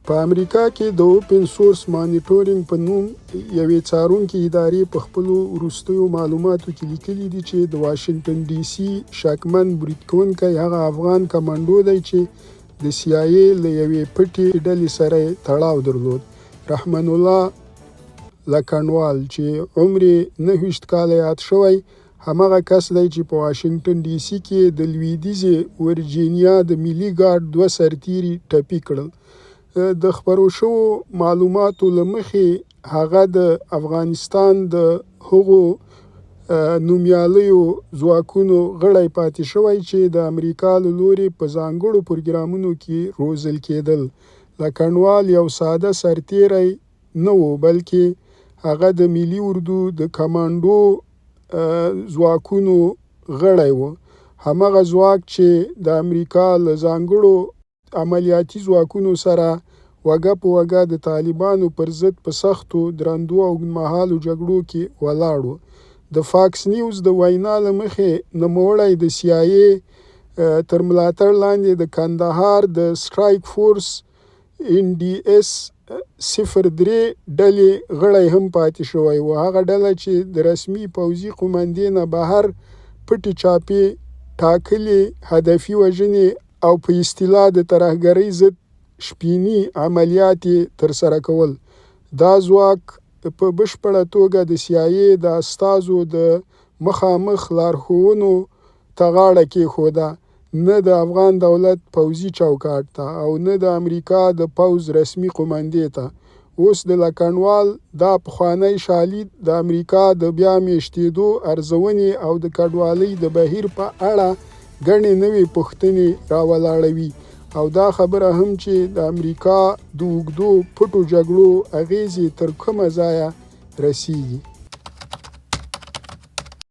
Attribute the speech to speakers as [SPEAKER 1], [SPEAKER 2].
[SPEAKER 1] په امریکا کې د اوپن سورس مانیټورینګ په نوم یوې څارونکې ادارې په خپلو وروستیو معلوماتو کې لیکلي دي چې د واشنګټن ډي سي شکمن برید کوونکی هغه افغان کمانډو دی چې د CIA له یوې پټې ډلې سره تړاو درلود. رحمن الله لکنوال چې عمر یې 29 کاله یاد شوی، همغه کس دی چې په واشنګټن ډي سي کې د لویدیځې ورجینیا د ملي ګارډ 2 سرتیري ټپي کړل. د خپرو شوو معلوماتو له مخې هغه د افغانستان د هغو نومیالیو ځواکونو غړی پاتې شوی چې د امریکا له لوري په ځانګړو پروګرامونو کې روزل کېدل. لکنوال یو ساده سرتیری نه و، بلکې هغه د ملي اردو د کمانډو ځواکونو غړی و، همغه ځواک چې د امریکا له ځانګړو عملیاتي ځواکونو سره وګه په وګه د طالبانو پر ضد په سختو درندو او اوږدمهالو جګړو کې ولاړ و. د فاکس نیوز د وینا له مخې نوموړی د CIA تر ملاتړ لاندې د کندهار د سټرایک فورس NDS 03 ډلې غړی هم پاتې شوی و، هغه ډله چې د رسمي پوځي قومندې نه بهر پټې چاپې ټاکلې هدفي وژنې او په اصطلاح د ترهګرۍ ضد شپینی عملیات ترسره کول. دا ځواک په بشپړه توګه د CIA د استازو د مخامخ لارښوونو ته غاړه کېښوده، نه د افغان دولت پوځي چوکاټ ته او نه د امریکا د پوځ رسمي قومندې ته. اوس د لکنوال دا پخوانی شالید د امریکا د بیا میشتېدو ارزونې او د کډوالۍ د بهیر په اړه ګڼې نوې پوښتنې راولاړوي، او دا خبره هم چې د امریکا د اوږدو پټو جګړو اغیزې تر کومه ځایه رسیږي.